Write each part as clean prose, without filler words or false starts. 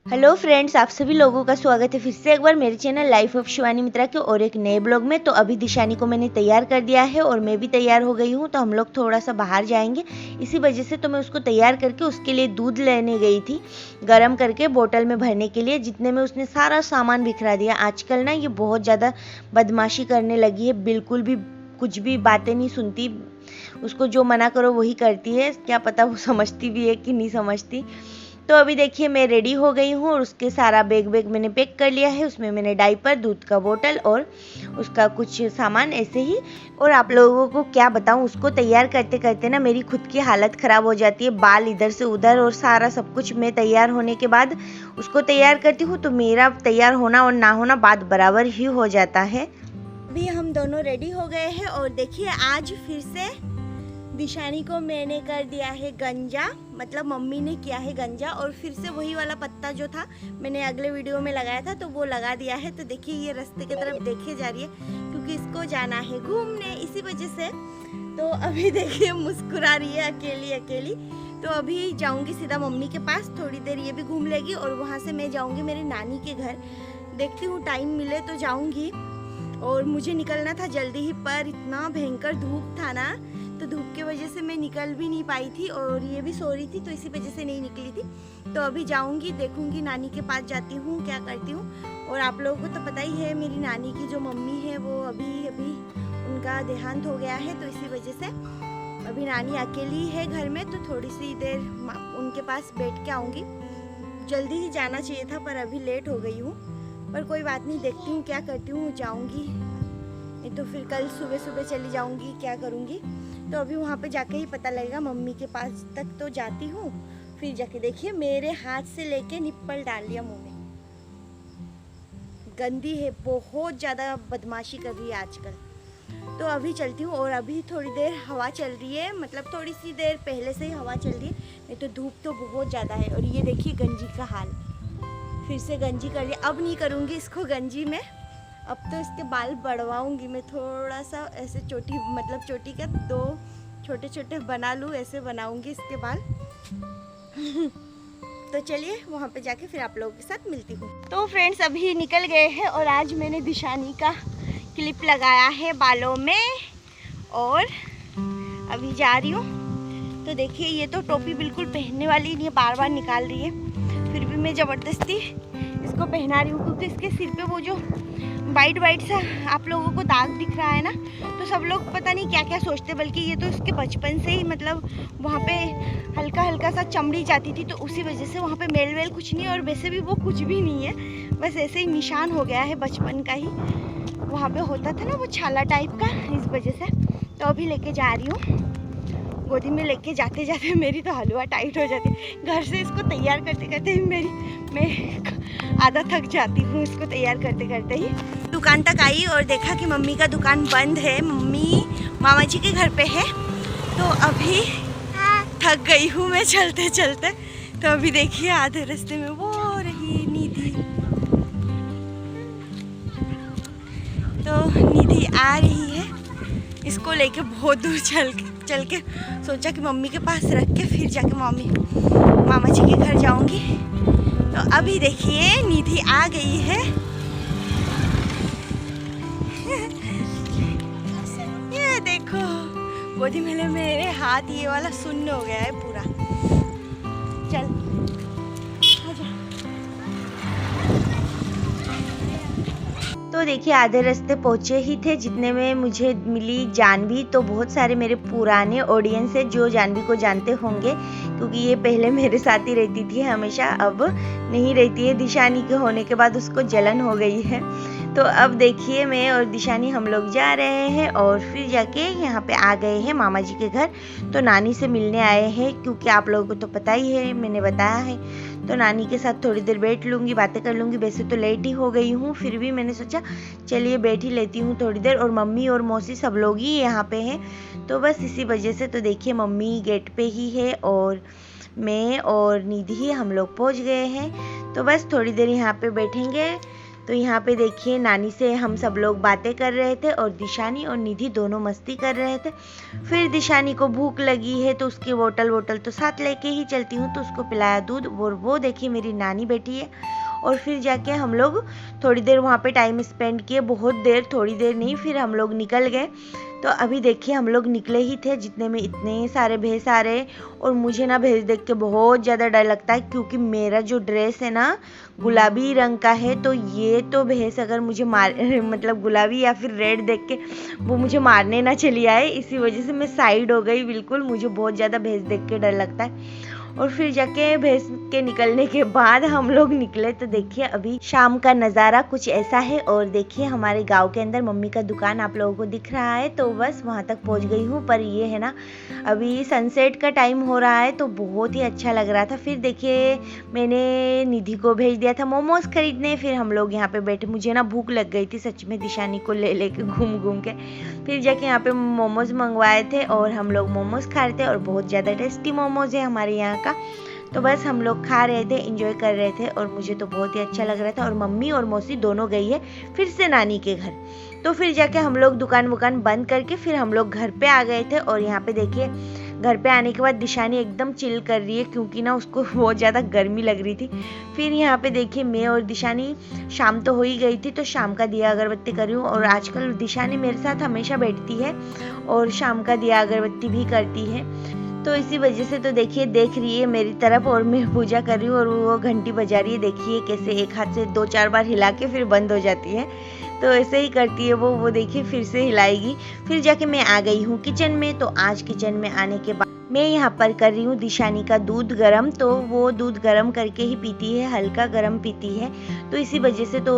Hello friends, आप सभी लोगों का स्वागत है फिर से एक बार मेरे चैनल लाइफ ऑफ शिवानी मित्रा के और एक नए ब्लॉग में। तो अभी दिशानी को मैंने तैयार कर दिया है और मैं भी तैयार हो गई हूँ। तो हम लोग थोड़ा सा बाहर जाएंगे, इसी वजह से तो मैं उसको तैयार करके उसके लिए दूध लेने गई थी गर्म करके बोतल में भरने के लिए, जितने में उसने सारा सामान बिखरा दिया। आजकल ना ये बहुत ज़्यादा बदमाशी करने लगी है, बिल्कुल भी कुछ भी बातें नहीं सुनती। उसको जो मना करो वही करती है, क्या पता वो समझती भी है कि नहीं समझती। तो अभी देखिए मैं रेडी हो गई हूँ और उसके सारा बैग मैंने पैक कर लिया है। उसमें मैंने डायपर, दूध का बोतल और उसका कुछ सामान ऐसे ही। और आप लोगों को क्या बताऊँ, उसको तैयार करते करते ना मेरी खुद की हालत ख़राब हो जाती है। बाल इधर से उधर और सारा सब कुछ। मैं तैयार होने के बाद उसको तैयार करती हूँ तो मेरा तैयार होना और ना होना बात बराबर ही हो जाता है। अभी हम दोनों रेडी हो गए हैं और देखिए आज फिर से दिशानी को मैंने कर दिया है गंजा, मतलब मम्मी ने किया है गंजा। और फिर से वही वाला पत्ता जो था मैंने अगले वीडियो में लगाया था तो वो लगा दिया है। तो देखिए ये रास्ते की तरफ देखे जा रही है क्योंकि इसको जाना है घूमने, इसी वजह से। तो अभी देखिए मुस्कुरा रही है अकेली अकेली। तो अभी जाऊंगी सीधा मम्मी के पास, थोड़ी देर ये भी घूम लेगी और वहाँ से मैं जाऊँगी मेरे नानी के घर। देखती हूँ टाइम मिले तो जाऊँगी। और मुझे निकलना था जल्दी ही, पर इतना भयंकर धूप था ना, तो धूप की वजह से मैं निकल भी नहीं पाई थी और ये भी सो रही थी, तो इसी वजह से नहीं निकली थी। तो अभी जाऊंगी, देखूंगी नानी के पास जाती हूँ क्या करती हूँ। और आप लोगों को तो पता ही है मेरी नानी की जो मम्मी है वो अभी उनका देहांत हो गया है, तो इसी वजह से अभी नानी अकेली है घर में। तो थोड़ी सी देर उनके पास बैठ के आऊँगी। जल्दी ही जाना चाहिए था पर अभी लेट हो गई हूँ, पर कोई बात नहीं, देखती हूँ क्या करती हूँ। जाऊँगी नहीं तो फिर कल सुबह सुबह चली जाऊँगी, क्या करूँगी। तो अभी वहाँ पे जाके ही पता लगेगा। मम्मी के पास तक तो जाती हूँ, फिर जाके देखिए मेरे हाथ से लेके निप्पल डाल लिया मुंह में। गंदी है, बहुत ज़्यादा बदमाशी कर रही है आजकल। तो अभी चलती हूँ और अभी थोड़ी देर हवा चल रही है, मतलब थोड़ी सी देर पहले से ही हवा चल रही है, नहीं तो धूप तो बहुत ज़्यादा है। और ये देखिए गंजी का हाल, फिर से गंजी कर लिया। अब नहीं करूँगी इसको गंजी में, अब तो इसके बाल बढ़वाऊंगी मैं थोड़ा सा, ऐसे चोटी, मतलब चोटी का 2 छोटे छोटे बना लूँ, ऐसे बनाऊंगी इसके बाल। तो चलिए वहाँ पे जाके फिर आप लोगों के साथ मिलती हूँ। तो फ्रेंड्स अभी निकल गए हैं और आज मैंने दिशानी का क्लिप लगाया है बालों में और अभी जा रही हूँ। तो देखिए ये तो टोपी बिल्कुल पहनने वाली नहीं है, बार बार निकाल रही है, फिर भी मैं ज़बरदस्ती इसको पहना रही हूँ क्योंकि इसके सिर पे वो जो वाइट सा आप लोगों को दाग दिख रहा है ना, तो सब लोग पता नहीं क्या क्या सोचते, बल्कि ये तो इसके बचपन से ही, मतलब वहाँ पे हल्का सा चमड़ी जाती थी, तो उसी वजह से वहाँ पे मेल वेल कुछ नहीं है। और वैसे भी वो कुछ भी नहीं है, बस ऐसे ही निशान हो गया है बचपन का ही, वहाँ पे होता था ना वो छाला टाइप का, इस वजह से। तो अभी लेके जा रही हूँ, गोदी में लेके जाते जाते मेरी तो हलवा टाइट हो जाती है। घर से इसको तैयार करते करते ही मैं आधा थक जाती हूँ इसको तैयार करते करते ही। दुकान तक आई और देखा कि मम्मी का दुकान बंद है, मम्मी मामा जी के घर पे है। तो अभी थक गई हूँ मैं चलते चलते। तो अभी देखिए आधे रास्ते में वो रही निधि, तो निधि आ रही है। इसको लेके बहुत दूर चल के सोचा कि मम्मी के पास रख के फिर जाके मामा जी के घर जाऊंगी। तो अभी देखिए निधि आ गई है। ये देखो गोदी में मेरे हाथ ये वाला सुन्न हो गया है पूरा। चल तो देखिए आधे रास्ते पहुँचे ही थे, जितने में मुझे मिली जानवी। तो बहुत सारे मेरे पुराने ऑडियंस है जो जानवी को जानते होंगे क्योंकि ये पहले मेरे साथ ही रहती थी हमेशा, अब नहीं रहती है। दिशानी के होने के बाद उसको जलन हो गई है। तो अब देखिए मैं और दिशानी हम लोग जा रहे हैं और फिर जाके यहाँ पे आ गए हैं मामा जी के घर। तो नानी से मिलने आए हैं क्योंकि आप लोगों को तो पता ही है, मैंने बताया है। तो नानी के साथ थोड़ी देर बैठ लूँगी, बातें कर लूँगी। वैसे तो लेट ही हो गई हूँ, फिर भी मैंने सोचा चलिए बैठ ही लेती हूँ थोड़ी देर। और मम्मी और मौसी सब लोग ही यहाँ पे हैं, तो बस इसी वजह से तो देखिए मम्मी गेट पे ही है और मैं और निधि हम लोग पहुँच गए हैं। तो बस थोड़ी देर यहाँ पे बैठेंगे। तो यहाँ पे देखिए नानी से हम सब लोग बातें कर रहे थे और दिशानी और निधि दोनों मस्ती कर रहे थे। फिर दिशानी को भूख लगी है तो उसकी बोतल तो साथ लेके ही चलती हूँ, तो उसको पिलाया दूध। और वो देखिए मेरी नानी बैठी है। और फिर जाके हम लोग थोड़ी देर वहाँ पे टाइम स्पेंड किए, बहुत देर, थोड़ी देर नहीं, फिर हम लोग निकल गए। तो अभी देखिए हम लोग निकले ही थे, जितने में इतने सारे भैंस आ रहे। और मुझे ना भैंस देख के बहुत ज़्यादा डर लगता है, क्योंकि मेरा जो ड्रेस है ना गुलाबी रंग का है। तो ये तो भैंस अगर मुझे मार मतलब गुलाबी या फिर रेड देख के वो मुझे मारने ना चली आए, इसी वजह से मैं साइड हो गई बिल्कुल। मुझे बहुत ज़्यादा भैंस देख के डर लगता है। और फिर जाके भैंस के निकलने के बाद हम लोग निकले। तो देखिए अभी शाम का नज़ारा कुछ ऐसा है। और देखिए हमारे गांव के अंदर मम्मी का दुकान आप लोगों को दिख रहा है, तो बस वहां तक पहुंच गई हूँ। पर ये है ना अभी सनसेट का टाइम हो रहा है, तो बहुत ही अच्छा लग रहा था। फिर देखिए मैंने निधि को भेज दिया था मोमोज खरीदने। फिर हम लोग यहाँ पे बैठे, मुझे ना भूख लग गई थी सच में, दिशानी को ले लेके घूम के। फिर जाके यहाँ पे मोमोज मंगवाए थे और हम लोग मोमोज खा रहे थे। और बहुत ज़्यादा टेस्टी मोमोज है हमारे यहाँ का। तो बस हम लोग खा रहे थे, एंजॉय कर रहे थे और मुझे तो बहुत ही अच्छा लग रहा था। और मम्मी और मौसी दोनों गई है फिर से नानी के घर। तो फिर जाके हम लोग दुकान बंद करके फिर हम लोग घर पे आ गए थे। और यहाँ पे देखिए घर पे आने के बाद दिशानी एकदम चिल कर रही है, क्योंकि ना उसको बहुत ज़्यादा गर्मी लग रही थी। फिर यहाँ पे देखिए मैं और दिशानी, शाम तो हो ही गई थी, तो शाम का दिया अगरबत्ती कर रही हूँ। और आजकल दिशानी मेरे साथ हमेशा बैठती है और शाम का दिया अगरबत्ती भी करती है। तो इसी वजह से तो देखिए देख रही है मेरी तरफ और मैं पूजा कर रही हूँ। और वो घंटी बजा रही है, देखिए कैसे एक हाथ से 2-4 बार हिला के फिर बंद हो जाती है। तो ऐसे ही करती है वो देखिए फिर से हिलाएगी। फिर जाके मैं आ गई हूँ किचन में। तो आज किचन में आने के बाद मैं यहाँ पर कर रही हूँ दिशानी का दूध गरम। तो वो दूध गरम करके ही पीती है, हल्का गरम पीती है। तो इसी वजह से तो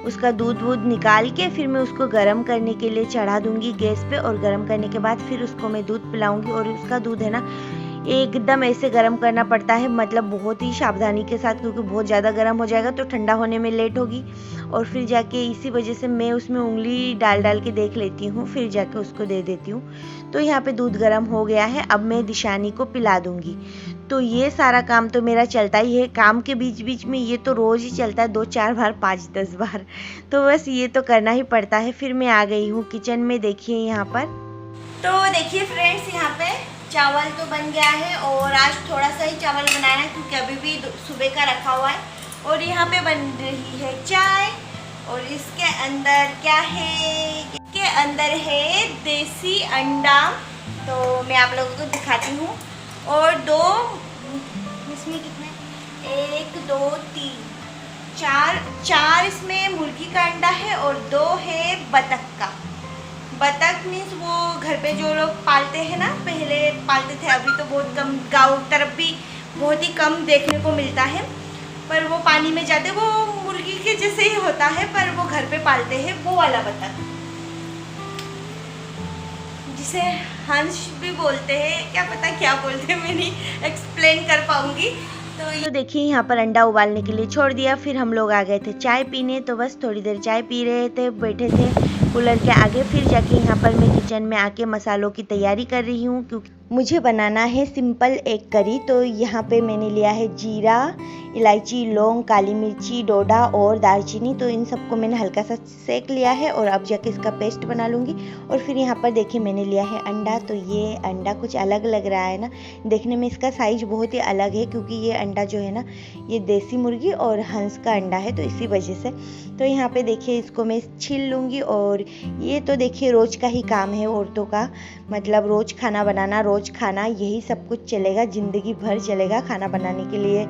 उसका दूध निकाल के फिर मैं उसको गरम करने के लिए चढ़ा दूंगी गैस पे। और गरम करने के बाद फिर उसको मैं दूध पिलाऊंगी। और उसका दूध है ना एकदम ऐसे गर्म करना पड़ता है, मतलब बहुत ही सावधानी के साथ, क्योंकि बहुत ज़्यादा गर्म हो जाएगा तो ठंडा होने में लेट होगी। और फिर जाके इसी वजह से मैं उसमें उंगली डाल के देख लेती हूँ, फिर जाके उसको दे देती हूँ। तो यहाँ पे दूध गर्म हो गया है, अब मैं दिशानी को पिला दूंगी। तो ये सारा काम तो मेरा चलता ही है, काम के बीच में ये तो रोज़ ही चलता है, 2-4 बार 5-10 बार, तो बस ये तो करना ही पड़ता है। फिर मैं आ गई हूँ किचन में, देखिए यहाँ पर। तो देखिए फ्रेंड्स यहाँ पे चावल तो बन गया है। और आज थोड़ा सा ही चावल बनाया है, क्योंकि अभी भी सुबह का रखा हुआ है। और यहाँ पे बन रही है चाय। और इसके अंदर क्या है, इसके अंदर है देसी अंडा। तो मैं आप लोगों को दिखाती हूँ। और 2 इसमें कितने, 1 2 3 4 इसमें मुर्गी का अंडा है और 2 है बतख का। बतख मीन्स वो घर पे जो लोग पालते हैं ना, पहले पालते थे, अभी तो बहुत कम, गाँव तरफ भी बहुत ही कम देखने को मिलता है। पर वो पानी में जाते, वो मुर्गी के जैसे ही होता है, पर वो घर पे पालते हैं, वो वाला बतख, जिसे हंस भी बोलते हैं, क्या पता क्या बोलते हैं, मैं नहीं एक्सप्लेन कर पाऊंगी। तो देखिए यहाँ पर अंडा उबालने के लिए छोड़ दिया। फिर हम लोग आ गए थे चाय पीने। तो बस थोड़ी देर चाय पी रहे थे, बैठे थे कूलर के आगे। फिर जाके यहाँ पर मैं किचन में आके मसालों की तैयारी कर रही हूँ, क्योंकि मुझे बनाना है सिंपल एग करी। तो यहाँ पे मैंने लिया है जीरा, इलायची, लौंग, काली मिर्ची, डोडा और दालचीनी। तो इन सबको मैंने हल्का सा सेक लिया है और अब जाके इसका पेस्ट बना लूँगी। और फिर यहाँ पर देखिए मैंने लिया है अंडा। तो ये अंडा कुछ अलग लग रहा है ना, देखने में इसका साइज बहुत ही अलग है, क्योंकि ये अंडा जो है ना ये देसी मुर्गी और हंस का अंडा है, तो इसी वजह से। तो यहाँ पे देखिए इसको मैं छील लूँगी। और ये तो देखिए रोज़ का ही काम है औरतों का, मतलब रोज़ खाना बनाना, रोज़ खाना, यही सब कुछ चलेगा, ज़िंदगी भर चलेगा। खाना बनाने के लिए,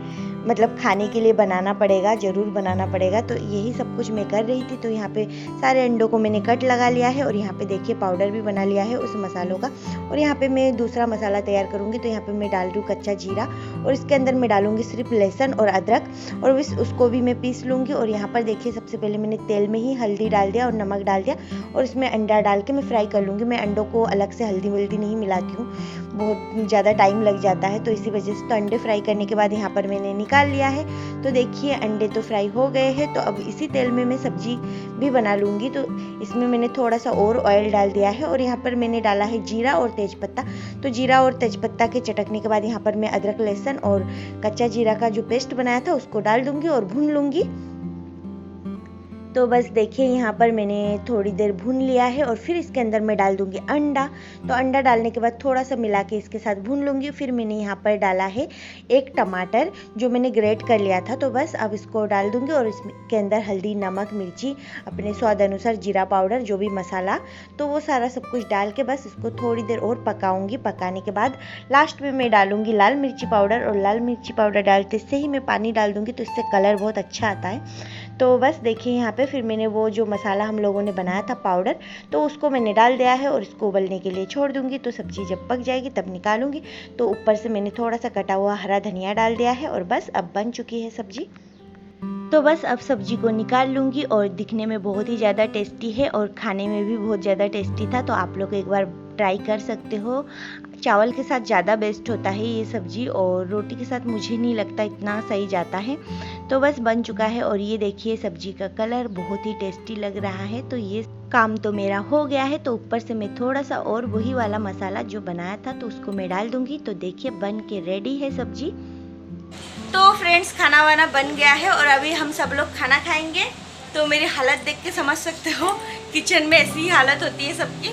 मतलब खाने के लिए बनाना पड़ेगा, ज़रूर बनाना पड़ेगा। तो यही सब कुछ मैं कर रही थी। तो यहाँ पे सारे अंडों को मैंने कट लगा लिया है और यहाँ पे देखिए पाउडर भी बना लिया है उस मसालों का। और यहाँ पे मैं दूसरा मसाला तैयार करूँगी। तो यहाँ पे मैं डाल रही हूँ कच्चा जीरा और इसके अंदर मैं डालूँगी सिर्फ लहसुन और अदरक, और उसको भी मैं पीस लूँगी। और यहाँ पर देखिए सबसे पहले मैंने तेल में ही हल्दी डाल दिया और नमक डाल दिया और इसमें अंडा डाल के मैं फ्राई कर लूँगी। मैं अंडों को अलग से हल्दी वल्दी नहीं मिलाती हूँ, बहुत ज़्यादा टाइम लग जाता है, तो इसी वजह से। तो अंडे फ्राई करने के बाद यहाँ पर मैंने निकाल निकाल लिया है। तो देखिए अंडे तो फ्राई हो गए हैं। तो अब इसी तेल में मैं सब्जी भी बना लूँगी। तो इसमें मैंने थोड़ा सा और ऑयल डाल दिया है और यहाँ पर मैंने डाला है जीरा और तेज़पत्ता। तो जीरा और तेज़पत्ता के चटकने के बाद यहाँ पर मैं अदरक लहसुन और कच्चा जीरा का जो पेस्ट बनाया था उसको डाल दूँगी और भून लूँगी। तो बस देखिए यहाँ पर मैंने थोड़ी देर भून लिया है और फिर इसके अंदर मैं डाल दूँगी अंडा। तो अंडा डालने के बाद थोड़ा सा मिला के इसके साथ भून लूँगी। फिर मैंने यहाँ पर डाला है एक टमाटर जो मैंने ग्रेट कर लिया था। तो बस अब इसको डाल दूँगी और इसके अंदर हल्दी, नमक, मिर्ची, अपने स्वाद अनुसार जीरा पाउडर, जो भी मसाला, तो वो सारा सब कुछ डाल के बस इसको थोड़ी देर और पकाऊँगी। पकाने के बाद लास्ट में मैं डालूँगी लाल मिर्ची पाउडर, और लाल मिर्ची पाउडर डालते से ही मैं पानी डाल दूँगी तो इससे कलर बहुत अच्छा आता है। तो बस देखिए यहाँ पे फिर मैंने वो जो मसाला हम लोगों ने बनाया था पाउडर, तो उसको मैंने डाल दिया है और इसको उबलने के लिए छोड़ दूँगी। तो सब्ज़ी जब पक जाएगी तब निकालूँगी। तो ऊपर से मैंने थोड़ा सा कटा हुआ हरा धनिया डाल दिया है और बस अब बन चुकी है सब्ज़ी। तो बस अब सब्जी को निकाल लूँगी और दिखने में बहुत ही ज़्यादा टेस्टी है और खाने में भी बहुत ज़्यादा टेस्टी था। तो आप लोग एक बार ट्राई कर सकते हो। चावल के साथ ज़्यादा बेस्ट होता है ये सब्ज़ी, और रोटी के साथ मुझे नहीं लगता इतना सही जाता है। तो बस बन चुका है और ये देखिए सब्जी का कलर बहुत ही टेस्टी लग रहा है। तो ये काम तो मेरा हो गया है। तो ऊपर से मैं थोड़ा सा और वही वाला मसाला जो बनाया था तो उसको मैं डाल दूँगी। तो देखिए बन के रेडी है सब्जी। तो फ्रेंड्स खाना वाना बन गया है और अभी हम सब लोग खाना खाएंगे। तो मेरी हालत देख के समझ सकते हो किचन में ऐसी ही हालत होती है सबकी।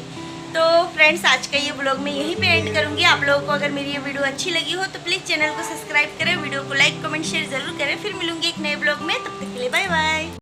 तो फ्रेंड्स आज का ये ब्लॉग मैं यहीं पे एंड करूँगी। आप लोगों को अगर मेरी ये वीडियो अच्छी लगी हो तो प्लीज़ चैनल को सब्सक्राइब करें, वीडियो को लाइक कमेंट शेयर ज़रूर करें। फिर मिलूंगी एक नए ब्लॉग में, तब तक के लिए बाय बाय।